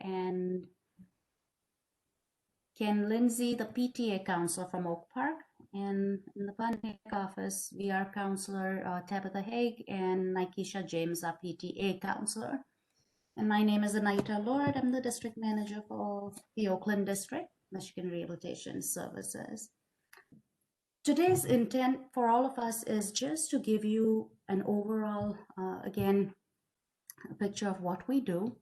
and Ken Lindsay, the PTA counselor from Oak Park. And in the Pontiac office, we are Counselor Tabitha Haig and Nikesha James, our PTA counselor. And my name is Anita Lord. I'm the district manager for the Oakland District, Michigan Rehabilitation Services. Today's intent for all of us is just to give you an overall, again, a picture of what we do,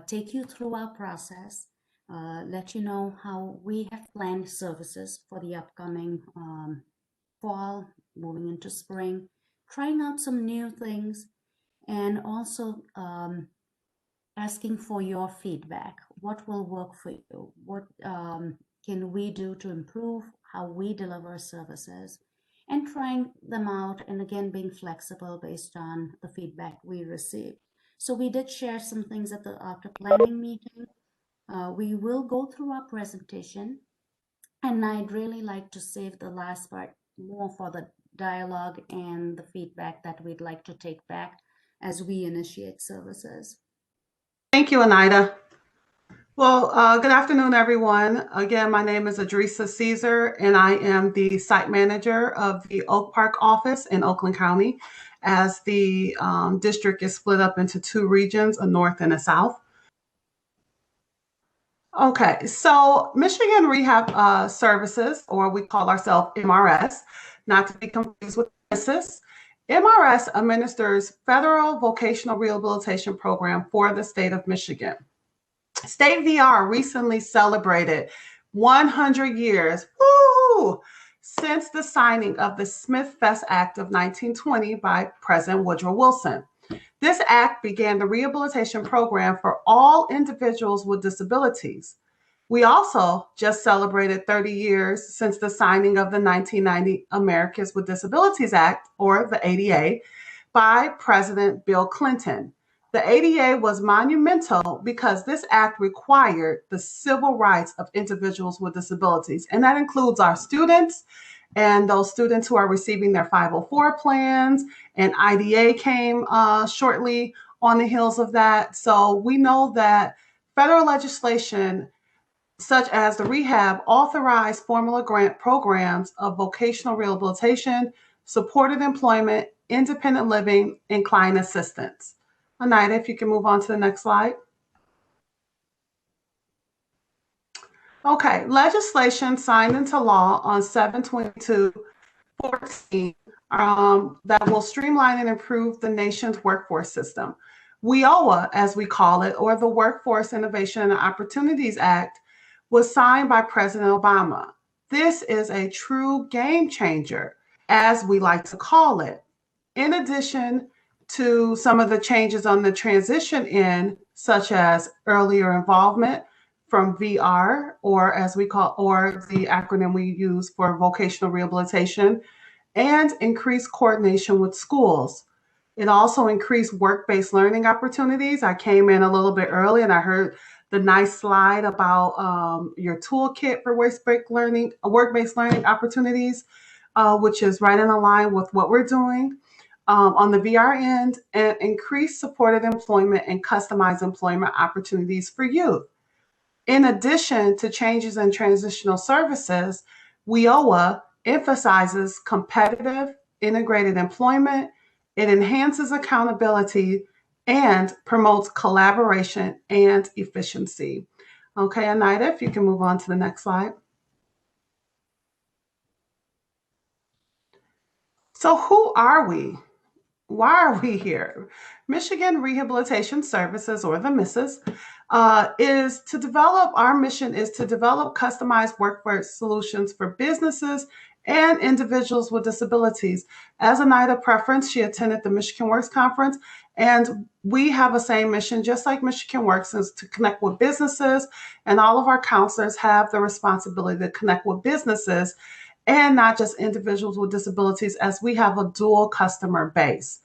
take you through our process, let you know how we have planned services for the upcoming fall, moving into spring, trying out some new things, and also asking for your feedback. What will work for you? What can we do to improve how we deliver services? And trying them out, and again, being flexible based on the feedback we receive. So we did share some things at the after planning meeting. We will go through our presentation, and I'd really like to save the last part more for the dialogue and the feedback that we'd like to take back as we initiate services. Thank you, Anita. Well, good afternoon, everyone. Again, my name is Adresa Caesar, and I am the site manager of the Oak Park office in Oakland County, as the district is split up into two regions, a north and a south. Okay, so Michigan Rehab Services, or we call ourselves MRS, not to be confused with MISIS. MRS administers federal vocational rehabilitation program for the state of Michigan. State VR recently celebrated 100 years since the signing of the Smith-Fest Act of 1920 by President Woodrow Wilson. This act began the rehabilitation program for all individuals with disabilities. We also just celebrated 30 years since the signing of the 1990 Americans with Disabilities Act, or the ADA, by President Bill Clinton. The ADA was monumental because this act required the civil rights of individuals with disabilities, and that includes our students and those students who are receiving their 504 plans, and IDA came shortly on the heels of that. So we know that federal legislation such as the rehab authorized formula grant programs of vocational rehabilitation, supported employment, independent living, and client assistance. Anita, if you can move on to the next slide. Okay, legislation signed into law on 7/22/14 that will streamline and improve the nation's workforce system. WIOA, as we call it, or the Workforce Innovation and Opportunities Act, was signed by President Obama. This is a true game changer, as we like to call it. In addition to some of the changes on the transition end, such as earlier involvement from VR, or as we call, or the acronym we use for vocational rehabilitation, and increased coordination with schools. It also increased work-based learning opportunities. I came in a little bit early and I heard the nice slide about your toolkit for work-based learning opportunities, which is right in line with what we're doing. On the VR end, and increase supported employment and customized employment opportunities for youth. In addition to changes in transitional services, WIOA emphasizes competitive, integrated employment. It enhances accountability and promotes collaboration and efficiency. Okay, Anita, if you can move on to the next slide. So who are we? Why are we here? Michigan Rehabilitation Services, or the MISIS, our mission is to develop customized workforce solutions for businesses and individuals with disabilities. As Anita preferenced, she attended the Michigan Works Conference, and we have a same mission, just like Michigan Works, is to connect with businesses, and all of our counselors have the responsibility to connect with businesses and not just individuals with disabilities, as we have a dual customer base.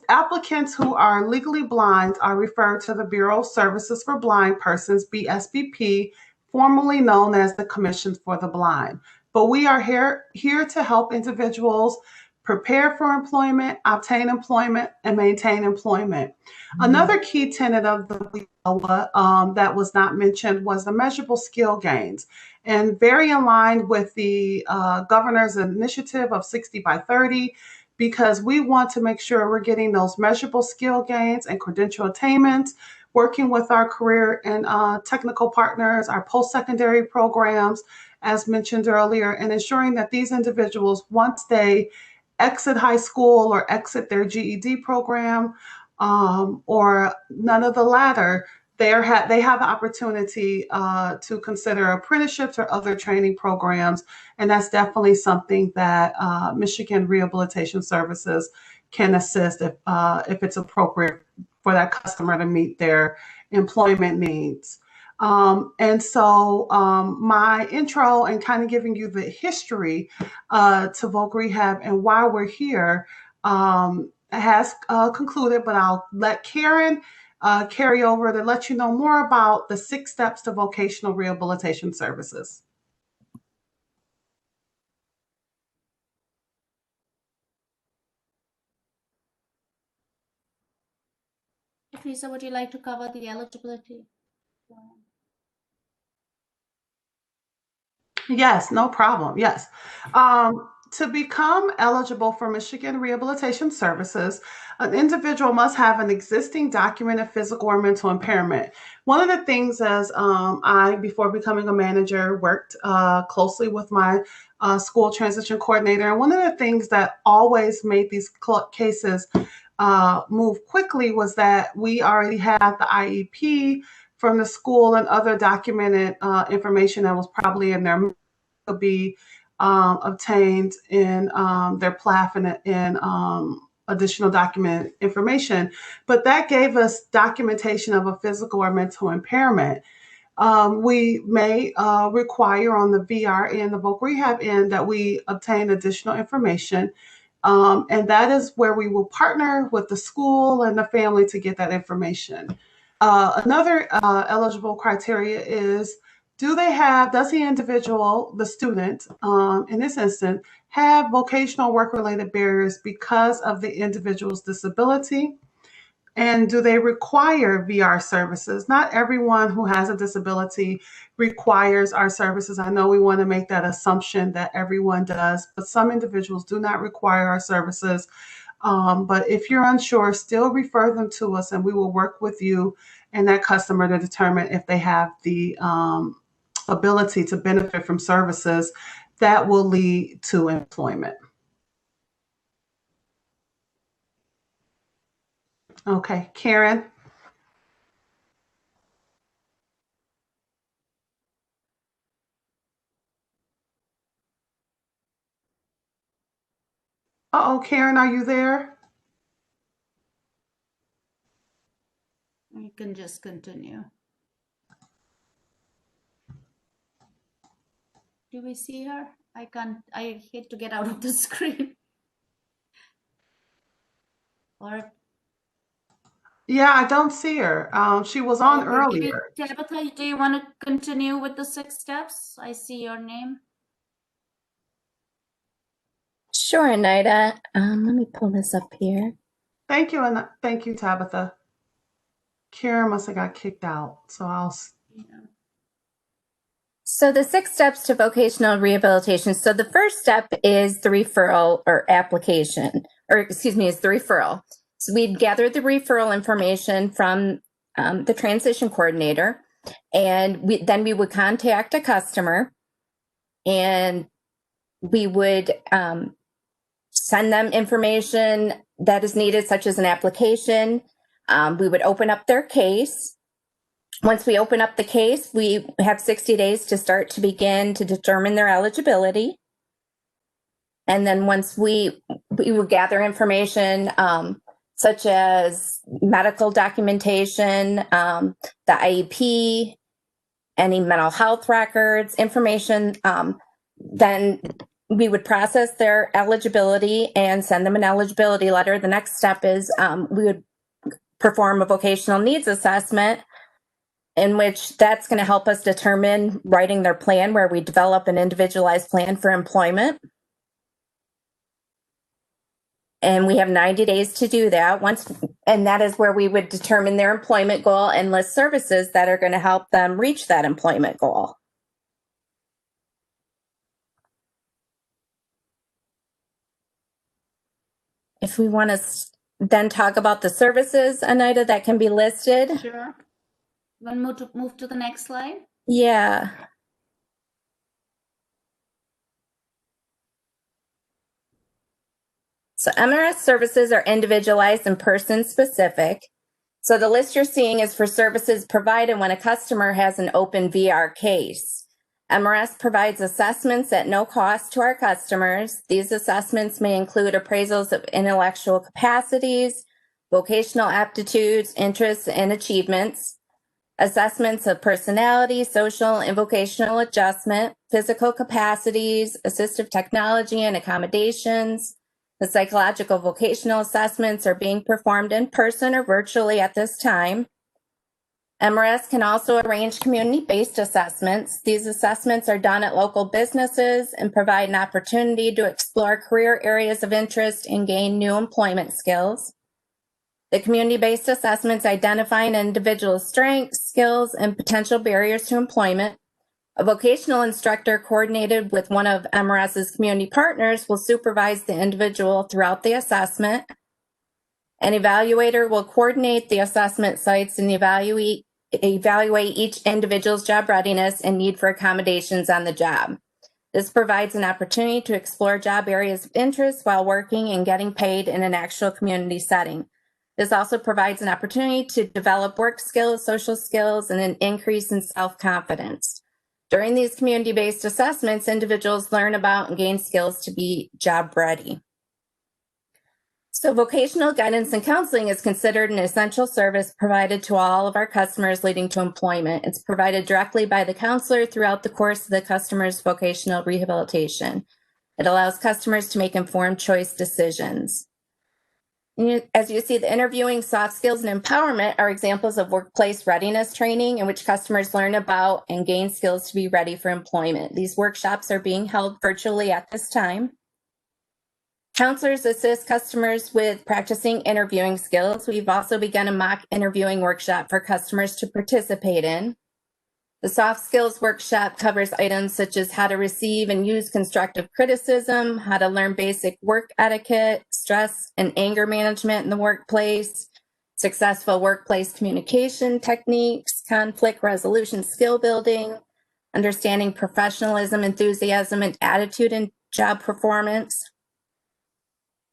Applicants who are legally blind are referred to the Bureau of Services for Blind Persons, BSBP, formerly known as the Commission for the Blind. But we are here to help individuals prepare for employment, obtain employment, and maintain employment. Another key tenet of the WIOA that was not mentioned was the measurable skill gains, and very in line with the governor's initiative of 60 by 30, because we want to make sure we're getting those measurable skill gains and credential attainments, working with our career and technical partners, our post-secondary programs, as mentioned earlier, and ensuring that these individuals, once they exit high school or exit their GED program, or none of the latter, they have the opportunity to consider apprenticeships or other training programs, and that's definitely something that Michigan Rehabilitation Services can assist if it's appropriate for that customer to meet their employment needs. And so my intro and kind of giving you the history to Voc Rehab and why we're here has concluded, but I'll let Karen carry over to let you know more about the 6 steps to vocational rehabilitation services. Lisa, would you like to cover the eligibility? Yes, no problem. Yes. To become eligible for Michigan Rehabilitation Services, an individual must have an existing documented physical or mental impairment. One of the things as I, before becoming a manager, worked closely with my school transition coordinator. And one of the things that always made these cases move quickly was that we already had the IEP from the school and other documented information that was probably in their could be obtained in their PLAF and additional document information. But that gave us documentation of a physical or mental impairment. We may require on the VR end, the Voc Rehab end, that we obtain additional information. And that is where we will partner with the school and the family to get that information. Another eligible criteria is, does the individual, the student, in this instance, have vocational work-related barriers because of the individual's disability? And do they require VR services? Not everyone who has a disability requires our services. I know we want to make that assumption that everyone does, but some individuals do not require our services. But if you're unsure, still refer them to us and we will work with you and that customer to determine if they have the ability to benefit from services that will lead to employment. Okay, Karen. Uh-oh, Karen, are you there? You can just continue. Do we see her? I can't, I hate to get out of the screen. Or Yeah, I don't see her. She was on earlier. Tabitha, do you want to continue with the 6 steps? I see your name. Sure, Nida. Let me pull this up here. Thank you, and thank you, Tabitha. Karen must have got kicked out, so I'll. Yeah. So the 6 steps to vocational rehabilitation. So the first step is the referral or application, or excuse me, is the referral. So we'd gather the referral information from the transition coordinator, and then we would contact a customer, and we would send them information that is needed, such as an application. We would open up their case. Once we open up the case, we have 60 days to begin to determine their eligibility. And then once we will gather information such as medical documentation, the IEP, any mental health records, information, then we would process their eligibility and send them an eligibility letter. The next step is we would perform a vocational needs assessment, in which that's going to help us determine writing their plan, where we develop an individualized plan for employment. And we have 90 days to do that and that is where we would determine their employment goal and list services that are going to help them reach that employment goal. If we want to then talk about the services, Anita, that can be listed. Sure. We'll move to the next slide. Yeah. So MRS services are individualized and person specific. So the list you're seeing is for services provided when a customer has an open VR case. MRS provides assessments at no cost to our customers. These assessments may include appraisals of intellectual capacities, vocational aptitudes, interests, and achievements, assessments of personality, social and vocational adjustment, physical capacities, assistive technology and accommodations. The psychological vocational assessments are being performed in person or virtually at this time. MRS can also arrange community-based assessments. These assessments are done at local businesses and provide an opportunity to explore career areas of interest and gain new employment skills. The community-based assessments identify an individual's strengths, skills, and potential barriers to employment. A vocational instructor coordinated with one of MRS's community partners will supervise the individual throughout the assessment. An evaluator will coordinate the assessment sites and evaluate each individual's job readiness and need for accommodations on the job. This provides an opportunity to explore job areas of interest while working and getting paid in an actual community setting. This also provides an opportunity to develop work skills, social skills, and an increase in self-confidence. During these community-based assessments, individuals learn about and gain skills to be job ready. So vocational guidance and counseling is considered an essential service provided to all of our customers leading to employment. It's provided directly by the counselor throughout the course of the customer's vocational rehabilitation. It allows customers to make informed choice decisions. As you see, the interviewing, soft skills, and empowerment are examples of workplace readiness training in which customers learn about and gain skills to be ready for employment. These workshops are being held virtually at this time. Counselors assist customers with practicing interviewing skills. We've also begun a mock interviewing workshop for customers to participate in. The soft skills workshop covers items such as how to receive and use constructive criticism, how to learn basic work etiquette, stress and anger management in the workplace, successful workplace communication techniques, conflict resolution skill building, understanding professionalism, enthusiasm, and attitude in job performance.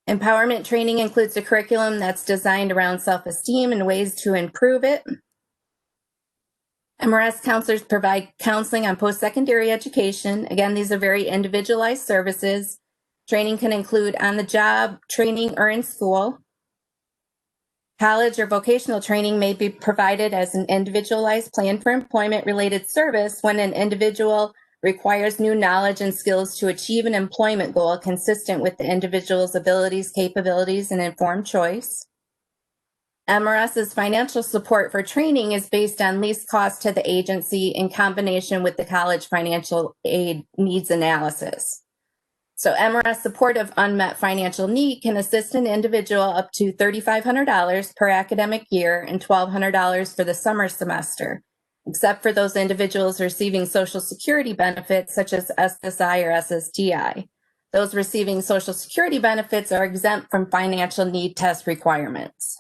Empowerment training includes a curriculum that's designed around self-esteem and ways to improve it. MRS counselors provide counseling on post-secondary education. Again, these are very individualized services. Training can include on-the-job training or in school. College or vocational training may be provided as an individualized plan for employment-related service when an individual requires new knowledge and skills to achieve an employment goal consistent with the individual's abilities, capabilities, and informed choice. MRS's financial support for training is based on least cost to the agency in combination with the college financial aid needs analysis. So MRS support of unmet financial need can assist an individual up to $3,500 per academic year and $1,200 for the summer semester, except for those individuals receiving Social Security benefits such as SSI or SSDI. Those receiving Social Security benefits are exempt from financial need test requirements.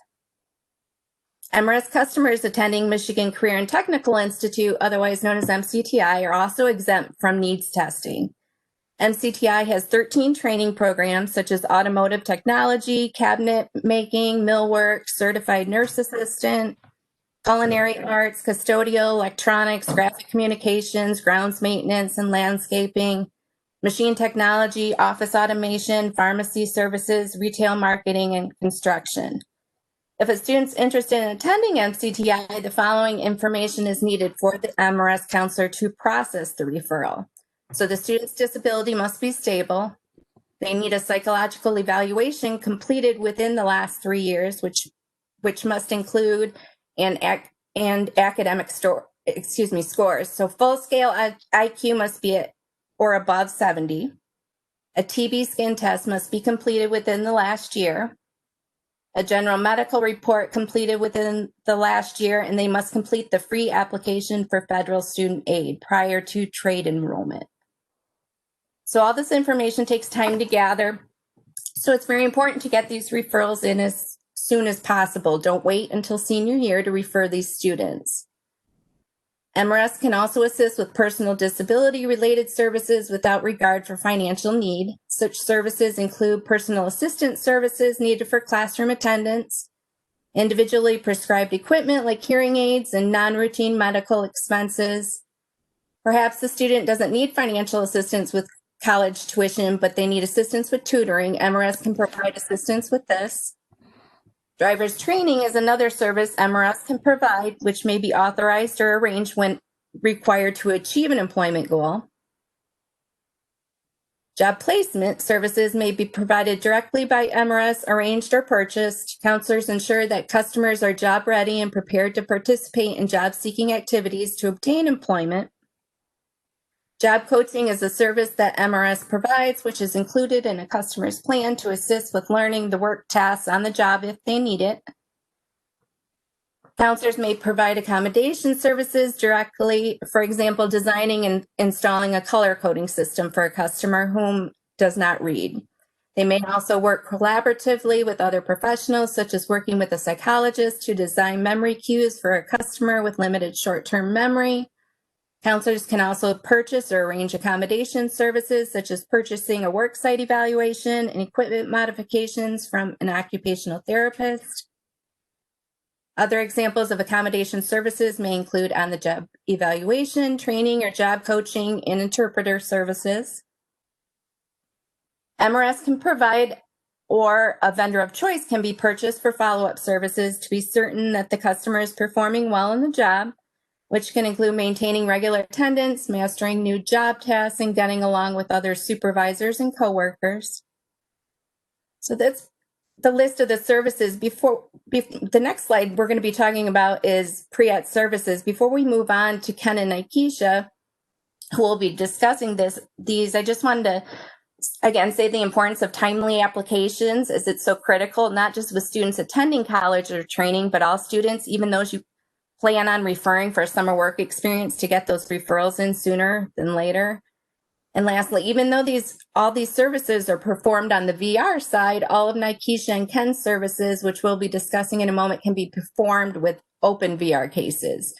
MRS customers attending Michigan Career and Technical Institute, otherwise known as MCTI, are also exempt from needs testing. MCTI has 13 training programs such as automotive technology, cabinet making, millwork, certified nurse assistant, culinary arts, custodial, electronics, graphic communications, grounds maintenance and landscaping, machine technology, office automation, pharmacy services, retail marketing, and construction. If a student's interested in attending MCTI, the following information is needed for the MRS counselor to process the referral. So the student's disability must be stable. They need a psychological evaluation completed within the last 3 years, which must include academic scores. So full scale IQ must be at or above 70. A TB skin test must be completed within the last year. A general medical report completed within the last year, and they must complete the free application for federal student aid prior to trade enrollment. So all this information takes time to gather. So it's very important to get these referrals in as soon as possible. Don't wait until senior year to refer these students. MRS can also assist with personal disability related services without regard for financial need. Such services include personal assistance services needed for classroom attendance, individually prescribed equipment like hearing aids, and non-routine medical expenses. Perhaps the student doesn't need financial assistance with college tuition, but they need assistance with tutoring. MRS can provide assistance with this. Driver's training is another service MRS can provide, which may be authorized or arranged when required to achieve an employment goal. Job placement services may be provided directly by MRS, arranged or purchased. Counselors ensure that customers are job ready and prepared to participate in job seeking activities to obtain employment. Job coaching is a service that MRS provides, which is included in a customer's plan to assist with learning the work tasks on the job if they need it. Counselors may provide accommodation services directly, for example, designing and installing a color coding system for a customer whom does not read. They may also work collaboratively with other professionals, such as working with a psychologist to design memory cues for a customer with limited short-term memory. Counselors can also purchase or arrange accommodation services, such as purchasing a worksite evaluation and equipment modifications from an occupational therapist. Other examples of accommodation services may include on-the-job evaluation, training, or job coaching, and interpreter services. MRS can provide, or a vendor of choice can be purchased for follow-up services to be certain that the customer is performing well in the job, which can include maintaining regular attendance, mastering new job tasks, and getting along with other supervisors and coworkers. So that's the list of the services. The next slide we're going to be talking about is pre-ed services. Before we move on to Ken and Nikesha, who will be discussing these, I just wanted to again say the importance of timely applications, as it's so critical, not just with students attending college or training, but all students, even those you plan on referring for summer work experience, to get those referrals in sooner than later. And lastly, even though all these services are performed on the VR side, all of Nikesha and Ken's services, which we'll be discussing in a moment, can be performed with open VR cases.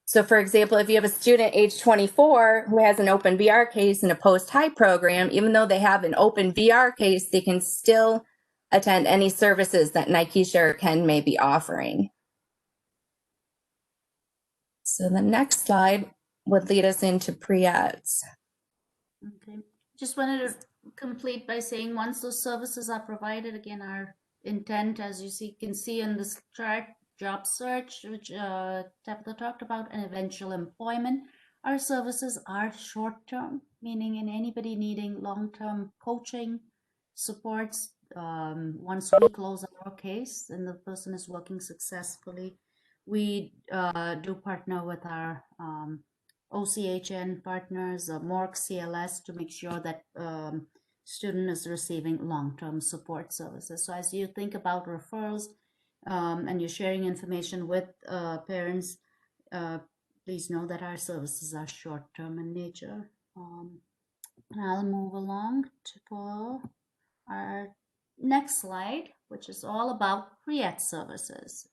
So for example, if you have a student age 24 who has an open VR case in a post-high program, even though they have an open VR case, they can still attend any services that Nikesha or Ken may be offering. So the next slide would lead us into pre-eds. Okay, just wanted to complete by saying once those services are provided, again, our intent, as you can see in this chart, job search, which Tabitha talked about, and eventual employment. Our services are short-term, meaning in anybody needing long-term coaching, supports. Once we close our case and the person is working successfully, we do partner with our OCHN partners, MORC, CLS, to make sure that student is receiving long-term support services. So as you think about referrals and you're sharing information with parents, please know that our services are short-term in nature. And I'll move along to our next slide, which is all about pre-ed services.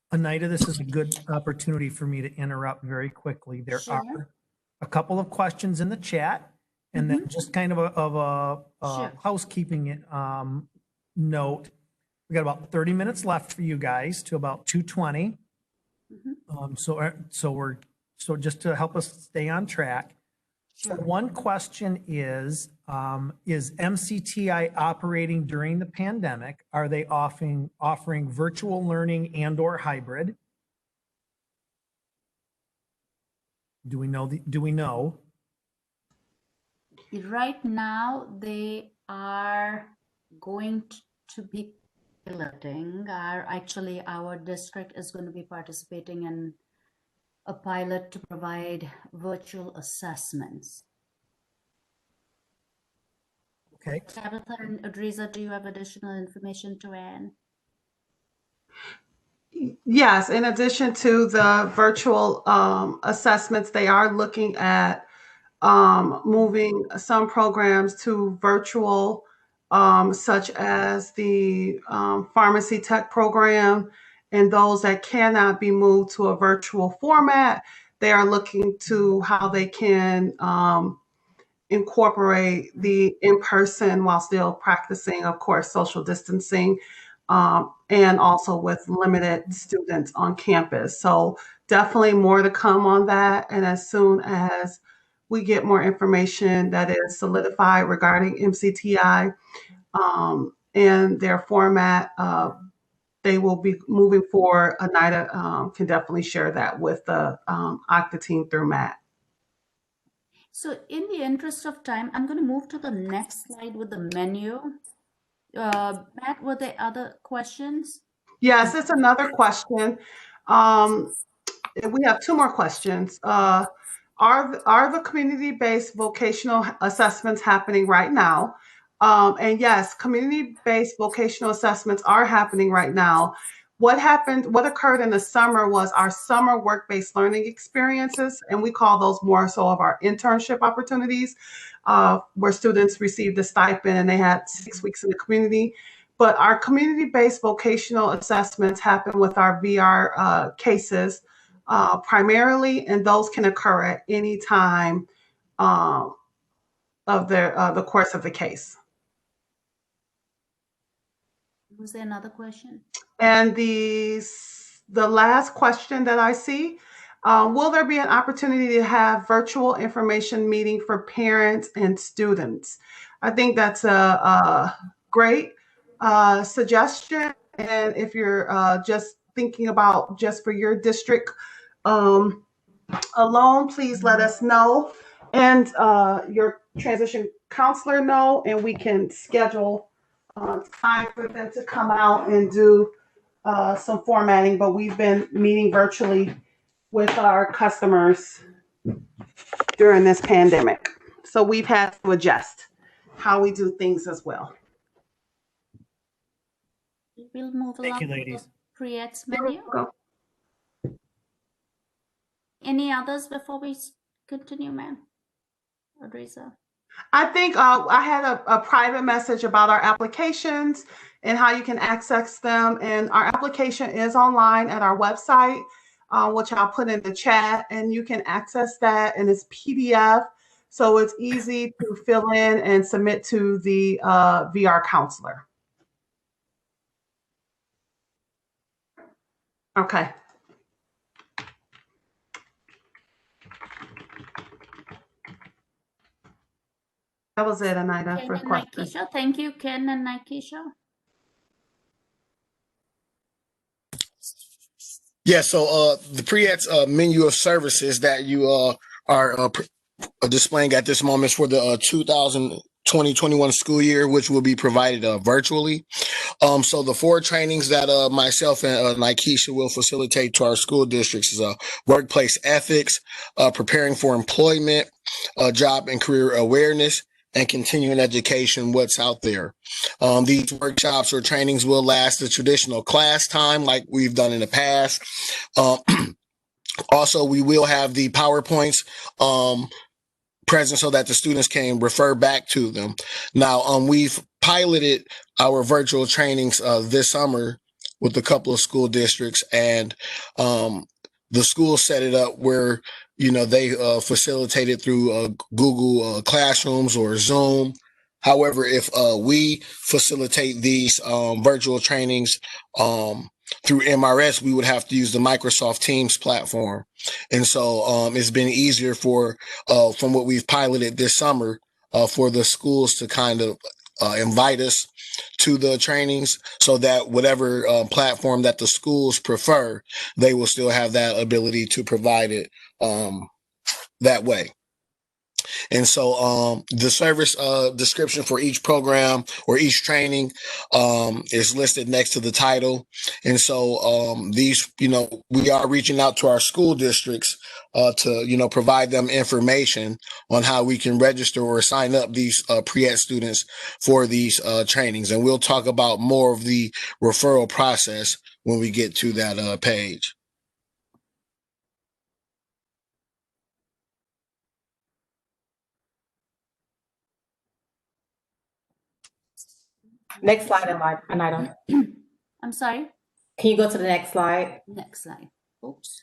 Anita, this is a good opportunity for me to interrupt very quickly. There Sure. are a couple of questions in the chat, and then just kind of a Sure. housekeeping note. We got about 30 minutes left for you guys to about 2:20. So just to help us stay on track. So Sure. one question is MCTI operating during the pandemic? Are they offering virtual learning and or hybrid? Do we know? Right now, they are going to be piloting. Our district is going to be participating in a pilot to provide virtual assessments. Okay. Tabitha and Adriza, do you have additional information to add? Yes, in addition to the virtual assessments, they are looking at moving some programs to virtual, such as the pharmacy tech program, and those that cannot be moved to a virtual format, they are looking to how they can incorporate the in-person while still practicing, of course, social distancing, and also with limited students on campus. So definitely more to come on that. And as soon as we get more information that is solidified regarding MCTI and their format, they will be moving forward. Anita can definitely share that with the Okta team through Matt. So in the interest of time, I'm going to move to the next slide with the menu. Matt, were there other questions? Yes, it's another question. We have two more questions. Are the community-based vocational assessments happening right now? And yes, community-based vocational assessments are happening right now. What occurred in the summer was our summer work-based learning experiences, and we call those more so of our internship opportunities, where students received a stipend and they had 6 weeks in the community. But our community-based vocational assessments happen with our VR cases primarily, and those can occur at any time of the course of the case. Was there another question? And the last question that I see, will there be an opportunity to have virtual information meeting for parents and students? I think that's a great suggestion. And if you're just thinking about just for your district alone, please let us know, and your transition counselor know, and we can schedule time for them to come out and do some formatting. But we've been meeting virtually with our customers during this pandemic, so we've had to adjust how we do things as well. We'll move along Thank you, to the ladies. Priyet's menu. Any others before we continue, ma'am? Adriza? I think I had a private message about our applications and how you can access them. And our application is online at our website, which I'll put in the chat, and you can access that, and it's PDF. So it's easy to fill in and submit to the VR counselor. Okay. That was it, Anita, Ken for and questions. Nikesha. Thank you, Ken and Nikesha. Yeah, so the Priyet's menu of services that you are displaying at this moment is for the 2020-21 school year, which will be provided virtually. So the 4 trainings that myself and Nikesha will facilitate to our school districts is workplace ethics, preparing for employment, job and career awareness, and continuing education, what's out there. These workshops or trainings will last the traditional class time like we've done in the past. Also, we will have the PowerPoints present so that the students can refer back to them. Now, we've piloted our virtual trainings this summer with a couple of school districts, and the school set it up where, you know, they facilitated through Google Classrooms or Zoom. However, if we facilitate these virtual trainings through MRS, we would have to use the Microsoft Teams platform. And so it's been easier for, from what we've piloted this summer, for the schools to kind of invite us to the trainings, so that whatever platform that the schools prefer, they will still have that ability to provide it that way. And so the service description for each program or each training is listed next to the title. And so these, you know, we are reaching out to our school districts to provide them information on how we can register or sign up these pre-ed students for these trainings. And we'll talk about more of the referral process when we get to that page. Next slide, Anita. I'm sorry. Can you go to the next slide? Next slide. Oops.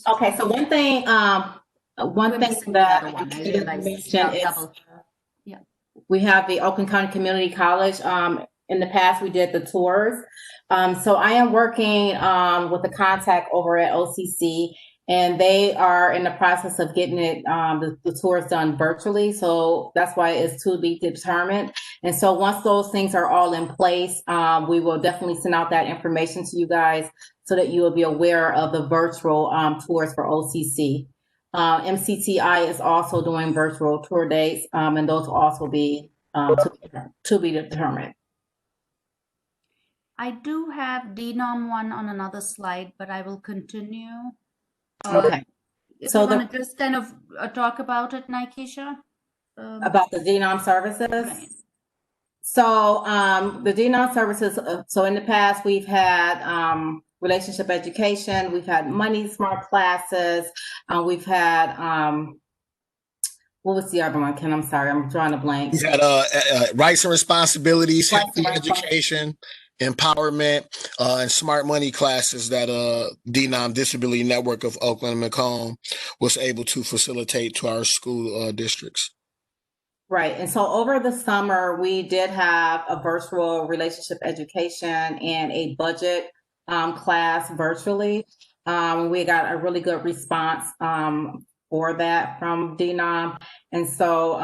Okay, so one thing that I I realized mention is double. Yeah. we have the Oakland County Community College. In the past, we did the tours. So I am working with the contact over at OCC, and they are in the process of getting it the tours done virtually. So that's why it's to be determined. And so once those things are all in place, we will definitely send out that information to you guys so that you will be aware of the virtual tours for OCC. MCTI is also doing virtual tour dates, and those will also be to be determined. I do have DNOM one on another slide, but I will continue. Okay. If So you want to just kind of talk about it, Nikesha? About the DNOM services? Right. So the DNOM services, so in the past, we've had relationship education, we've had money smart classes, we've had, what was the other one, Ken? I'm sorry, I'm drawing a blank. We had rights and responsibilities, Rights and healthy education, empowerment, and smart money classes that DNOM Disability Network of Oakland and Macomb was able to facilitate to our school districts. Right. And so over the summer, we did have a virtual relationship education and a budget class virtually. We got a really good response for that from DNOM. And so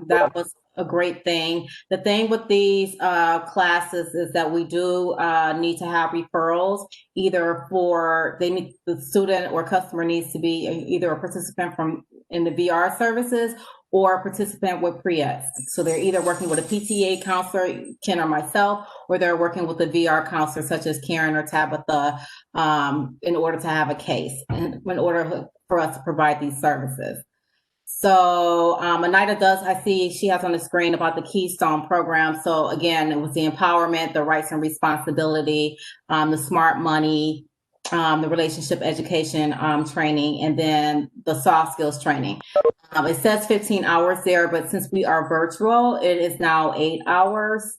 that was a great thing. The thing with these classes is that we do need to have referrals, either the student or customer needs to be either a participant in the VR services or a participant with pre-eds. So they're either working with a PTA counselor, Ken or myself, or they're working with a VR counselor such as Karen or Tabitha in order to have a case, and in order for us to provide these services. So Anita I see she has on the screen about the Keystone program. So again, it was the empowerment, the rights and responsibility, the smart money, the relationship education training, and then the soft skills training. It says 15 hours there, but since we are virtual, it is now 8 hours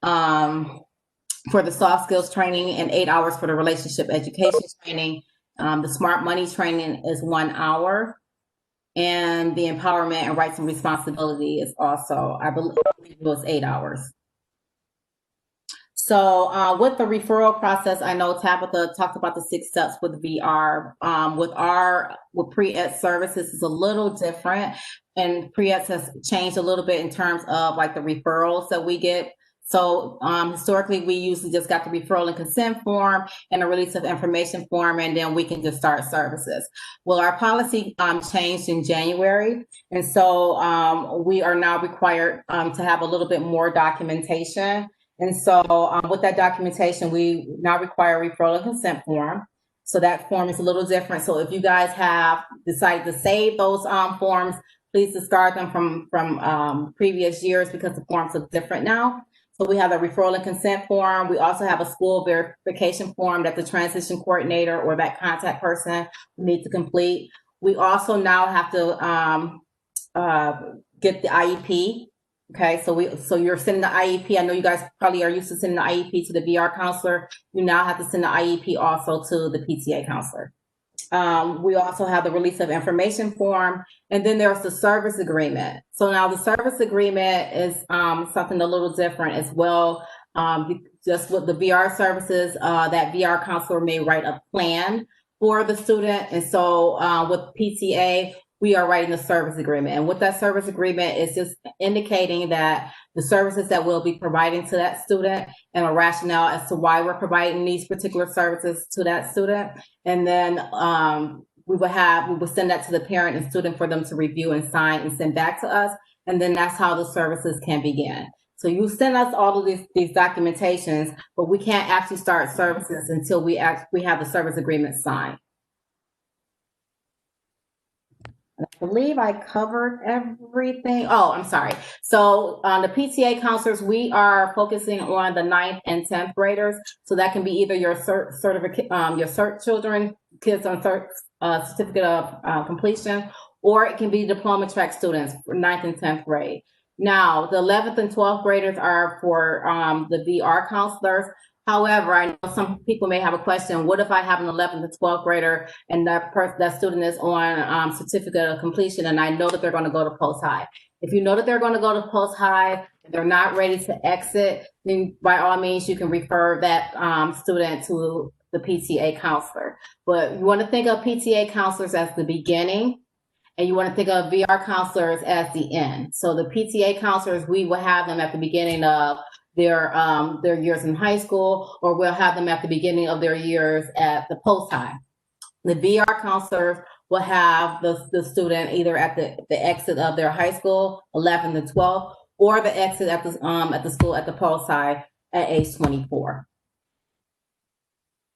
for the soft skills training and 8 hours for the relationship education training. The smart money training is 1 hour. And the empowerment and rights and responsibility is also, I believe it was 8 hours. So with the referral process, I know Tabitha talked about the 6 steps with VR. With pre-ed services is a little different, and pre-ed has changed a little bit in terms of like the referrals that we get. So historically, we usually just got the referral and consent form and a release of information form, and then we can just start services. Well, our policy changed in January, and so we are now required to have a little bit more documentation. And so with that documentation, we now require a referral and consent form. So that form is a little different. So if you guys have decided to save those forms, please discard them from previous years because the forms are different now. So we have a referral and consent form. We also have a school verification form that the transition coordinator or that contact person needs to complete. We also now have to get the IEP. Okay, so you're sending the IEP. I know you guys probably are used to sending the IEP to the VR counselor. You now have to send the IEP also to the PTA counselor. We also have the release of information form, and then there's the service agreement. So now the service agreement is something a little different as well. Just with the VR services, that VR counselor may write a plan for the student. And so with PTA, we are writing the service agreement. And with that service agreement, it's just indicating that the services that we'll be providing to that student and a rationale as to why we're providing these particular services to that student. And then we will send that to the parent and student for them to review and sign and send back to us. And then that's how the services can begin. So you send us all of these documentations, but we can't actually start services until we have the service agreement signed. I believe I covered everything. Oh, I'm sorry. So the PTA counselors, we are focusing on the 9th and 10th graders. So that can be either your certificate, your cert children, kids on certificate of completion, or it can be diploma track students for 9th and 10th grade. Now, the 11th and 12th graders are for the VR counselors. However, I know some people may have a question. What if I have an 11th and 12th grader and that student is on certificate of completion and I know that they're going to go to post-high? If you know that they're going to go to post-high, they're not ready to exit, then by all means, you can refer that student to the PTA counselor. But you want to think of PTA counselors as the beginning, and you want to think of VR counselors as the end. So the PTA counselors, we will have them at the beginning of their years in high school, or we'll have them at the beginning of their years at the post-high. The VR counselors will have the student either at the exit of their high school, 11th and 12th, or the exit at the school at the post-high at age 24.